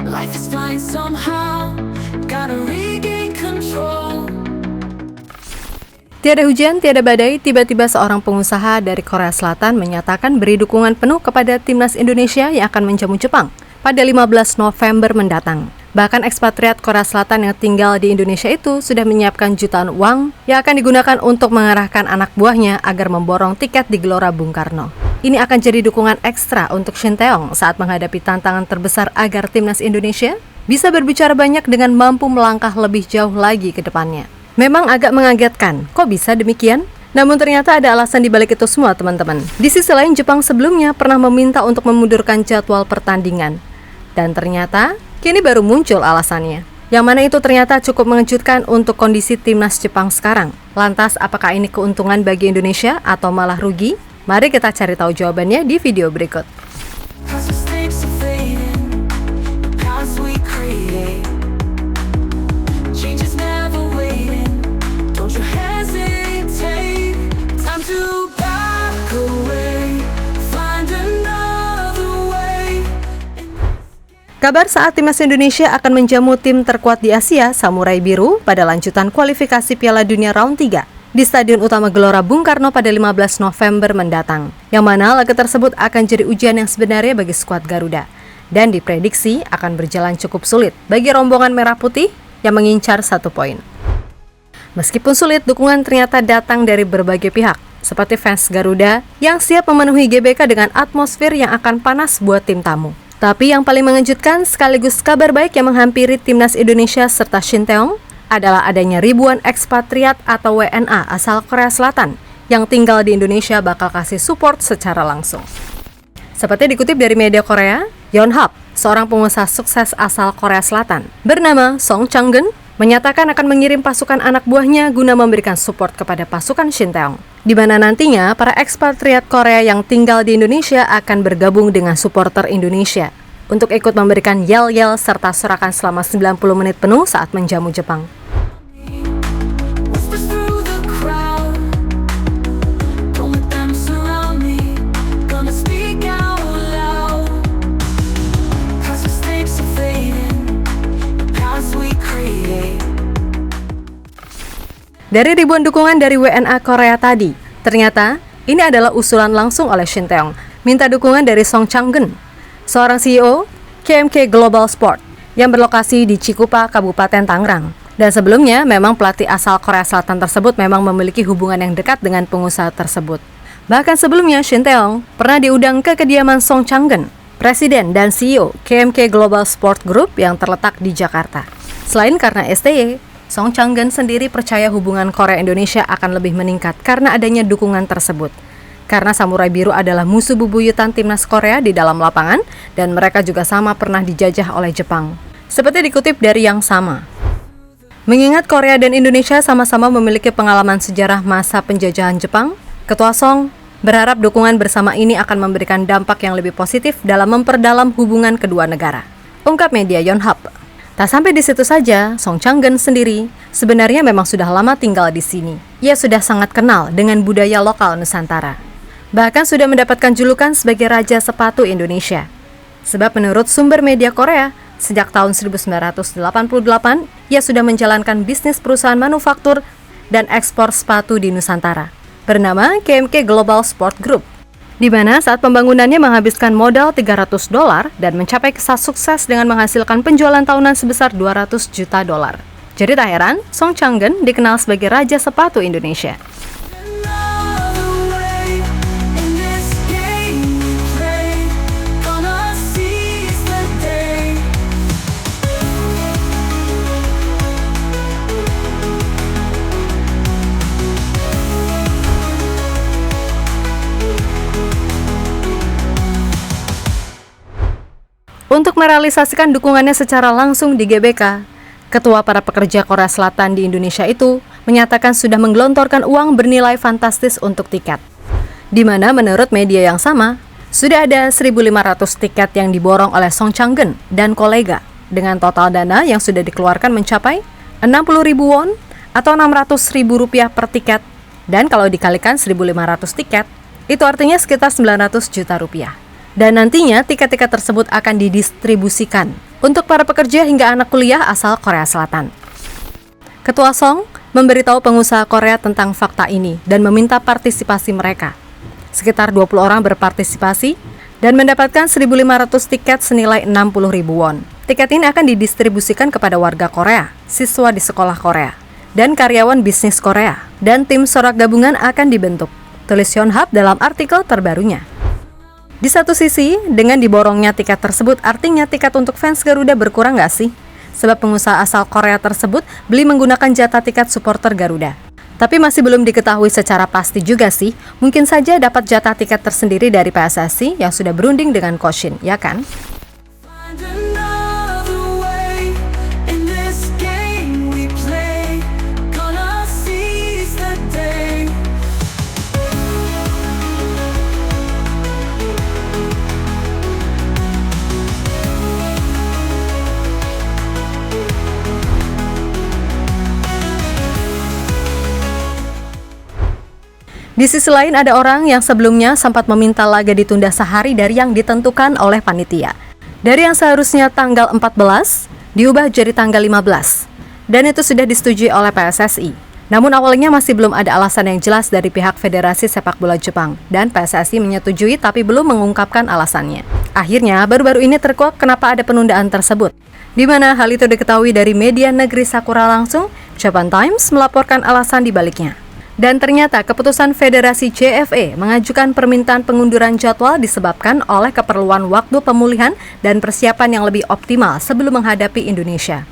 Life is fine somehow, gotta regain control. Tiada hujan, tiada badai, tiba-tiba seorang pengusaha dari Korea Selatan menyatakan beri dukungan penuh kepada timnas Indonesia yang akan menjamu Jepang pada 15 November mendatang. Bahkan ekspatriat Korea Selatan yang tinggal di Indonesia itu sudah menyiapkan jutaan uang yang akan digunakan untuk mengarahkan anak buahnya agar memborong tiket di Gelora Bung Karno. Ini akan jadi dukungan ekstra untuk Shin Tae-yong saat menghadapi tantangan terbesar agar timnas Indonesia bisa berbicara banyak dengan mampu melangkah lebih jauh lagi ke depannya. Memang agak mengagetkan, kok bisa demikian? Namun ternyata ada alasan di balik itu semua, teman-teman. Di sisi lain, Jepang sebelumnya pernah meminta untuk memundurkan jadwal pertandingan. Dan ternyata, kini baru muncul alasannya. Yang mana itu ternyata cukup mengejutkan untuk kondisi timnas Jepang sekarang. Lantas, apakah ini keuntungan bagi Indonesia atau malah rugi? Mari kita cari tahu jawabannya di video berikut. Kabar saat timnas Indonesia akan menjamu tim terkuat di Asia, Samurai Biru, pada lanjutan kualifikasi Piala Dunia Round 3 di Stadion Utama Gelora Bung Karno pada 15 November mendatang. Yang mana laga tersebut akan jadi ujian yang sebenarnya bagi skuad Garuda dan diprediksi akan berjalan cukup sulit bagi rombongan merah putih yang mengincar 1 poin. Meskipun sulit, dukungan ternyata datang dari berbagai pihak, seperti fans Garuda yang siap memenuhi GBK dengan atmosfer yang akan panas buat tim tamu. Tapi yang paling mengejutkan sekaligus kabar baik yang menghampiri timnas Indonesia serta Shin Tae-yong adalah adanya ribuan ekspatriat atau WNA asal Korea Selatan yang tinggal di Indonesia bakal kasih support secara langsung. Seperti dikutip dari media Korea, Yonhap, seorang pengusaha sukses asal Korea Selatan bernama Song Chang-geun, menyatakan akan mengirim pasukan anak buahnya guna memberikan support kepada pasukan Shin Tae-yong, di mana nantinya para ekspatriat Korea yang tinggal di Indonesia akan bergabung dengan supporter Indonesia untuk ikut memberikan yel-yel serta sorakan selama 90 menit penuh saat menjamu Jepang. Dari ribuan dukungan dari WNA Korea tadi, ternyata ini adalah usulan langsung oleh Shin Tae-yong, minta dukungan dari Song Chang-geun, seorang CEO KMK Global Sport yang berlokasi di Cikupa, Kabupaten Tangerang. Dan sebelumnya, memang pelatih asal Korea Selatan tersebut memang memiliki hubungan yang dekat dengan pengusaha tersebut. Bahkan sebelumnya, Shin Tae-yong pernah diundang ke kediaman Song Chang-geun, Presiden dan CEO KMK Global Sport Group yang terletak di Jakarta. Selain karena STY, Song Chang-geun sendiri percaya hubungan Korea-Indonesia akan lebih meningkat karena adanya dukungan tersebut. Karena Samurai Biru adalah musuh bebuyutan timnas Korea di dalam lapangan dan mereka juga sama pernah dijajah oleh Jepang. Seperti dikutip dari Yang Sama. Mengingat Korea dan Indonesia sama-sama memiliki pengalaman sejarah masa penjajahan Jepang, Ketua Song berharap dukungan bersama ini akan memberikan dampak yang lebih positif dalam memperdalam hubungan kedua negara. Ungkap media Yonhap. Tak sampai di situ saja, Song Chang-geun sendiri sebenarnya memang sudah lama tinggal di sini. Ia sudah sangat kenal dengan budaya lokal Nusantara. Bahkan sudah mendapatkan julukan sebagai Raja Sepatu Indonesia. Sebab menurut sumber media Korea, sejak tahun 1988, ia sudah menjalankan bisnis perusahaan manufaktur dan ekspor sepatu di Nusantara, bernama KMK Global Sport Group, di mana saat pembangunannya menghabiskan modal $300 dan mencapai kisah sukses dengan menghasilkan penjualan tahunan sebesar $200 juta. Jadi tak heran, Song Chang-geun dikenal sebagai Raja Sepatu Indonesia. Untuk merealisasikan dukungannya secara langsung di GBK, Ketua para pekerja Korea Selatan di Indonesia itu menyatakan sudah menggelontorkan uang bernilai fantastis untuk tiket. Di mana menurut media yang sama, sudah ada 1.500 tiket yang diborong oleh Song Chang-geun dan kolega, dengan total dana yang sudah dikeluarkan mencapai 60.000 won atau Rp600.000 per tiket. Dan kalau dikalikan 1.500 tiket, itu artinya sekitar 900 juta rupiah. Dan nantinya tiket-tiket tersebut akan didistribusikan untuk para pekerja hingga anak kuliah asal Korea Selatan. Ketua Song memberitahu pengusaha Korea tentang fakta ini dan meminta partisipasi mereka. Sekitar 20 orang berpartisipasi dan mendapatkan 1.500 tiket senilai 60.000 won. Tiket ini akan didistribusikan kepada warga Korea, siswa di sekolah Korea, dan karyawan bisnis Korea. Dan tim sorak gabungan akan dibentuk, tulis Yonhap dalam artikel terbarunya. Di satu sisi, dengan diborongnya tiket tersebut, artinya tiket untuk fans Garuda berkurang nggak sih? Sebab pengusaha asal Korea tersebut beli menggunakan jatah tiket supporter Garuda. Tapi masih belum diketahui secara pasti juga sih, mungkin saja dapat jatah tiket tersendiri dari PSSI yang sudah berunding dengan Koshin, ya kan? Find another way in this game we play. Gonna seize the day. Di sisi lain ada orang yang sebelumnya sempat meminta laga ditunda sehari dari yang ditentukan oleh panitia. Dari yang seharusnya tanggal 14, diubah jadi tanggal 15. Dan itu sudah disetujui oleh PSSI. Namun awalnya masih belum ada alasan yang jelas dari pihak Federasi Sepak Bola Jepang. Dan PSSI menyetujui tapi belum mengungkapkan alasannya. Akhirnya baru-baru ini terkuak kenapa ada penundaan tersebut. Di mana hal itu diketahui dari media negeri Sakura langsung, Japan Times melaporkan alasan di baliknya. Dan ternyata keputusan Federasi JFE mengajukan permintaan pengunduran jadwal disebabkan oleh keperluan waktu pemulihan dan persiapan yang lebih optimal sebelum menghadapi Indonesia.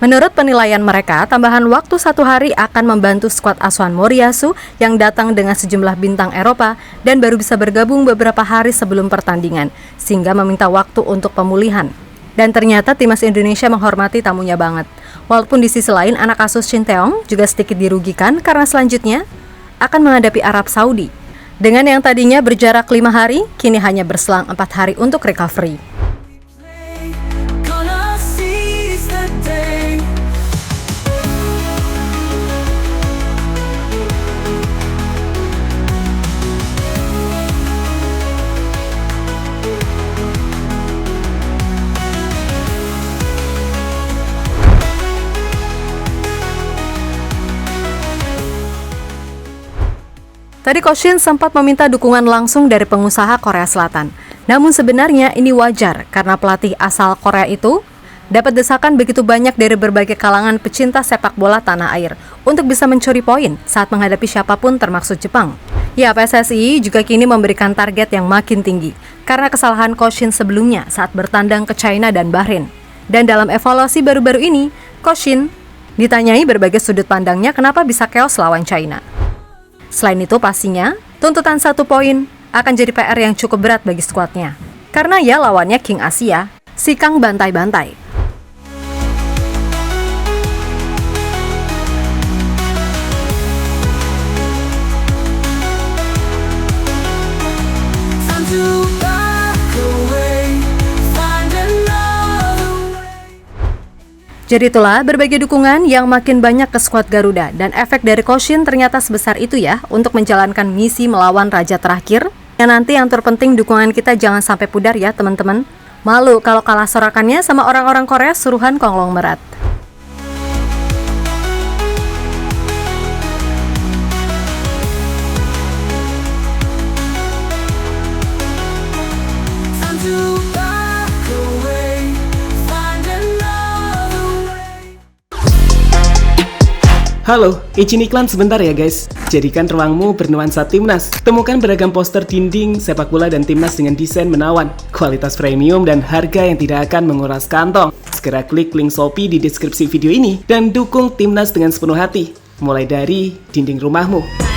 Menurut penilaian mereka, tambahan waktu 1 hari akan membantu skuad asuhan Moriyasu yang datang dengan sejumlah bintang Eropa dan baru bisa bergabung beberapa hari sebelum pertandingan, sehingga meminta waktu untuk pemulihan. Dan ternyata timnas Indonesia menghormati tamunya banget. Walaupun di sisi lain anak asuh Shin Tae-yong juga sedikit dirugikan karena selanjutnya akan menghadapi Arab Saudi. Dengan yang tadinya berjarak 5 hari, kini hanya berselang 4 hari untuk recovery. Gonna seize the day. Tadi Koshin sempat meminta dukungan langsung dari pengusaha Korea Selatan. Namun sebenarnya ini wajar karena pelatih asal Korea itu dapat desakan begitu banyak dari berbagai kalangan pecinta sepak bola tanah air untuk bisa mencuri poin saat menghadapi siapapun termasuk Jepang. Ya, PSSI juga kini memberikan target yang makin tinggi karena kesalahan Koshin sebelumnya saat bertandang ke China dan Bahrain. Dan dalam evaluasi baru-baru ini, Koshin ditanyai berbagai sudut pandangnya kenapa bisa keos lawan China. Selain itu pastinya, tuntutan 1 poin akan jadi PR yang cukup berat bagi skuadnya. Karena ya lawannya King Asia, si Kang bantai-bantai. Time to back away. Find another way. Jadi itulah berbagai dukungan yang makin banyak ke skuad Garuda dan efek dari Koshin ternyata sebesar itu ya untuk menjalankan misi melawan Raja Terakhir. Yang nanti yang terpenting dukungan kita jangan sampai pudar ya teman-teman. Malu kalau kalah sorakannya sama orang-orang Korea suruhan konglomerat. Time to back away. Find another way. Halo, izin iklan sebentar ya guys. Jadikan ruangmu bernuansa timnas. Temukan beragam poster dinding, sepak bola dan timnas dengan desain menawan, kualitas premium dan harga yang tidak akan menguras kantong. Segera klik link Shopee di deskripsi video ini dan dukung timnas dengan sepenuh hati. Mulai dari dinding rumahmu.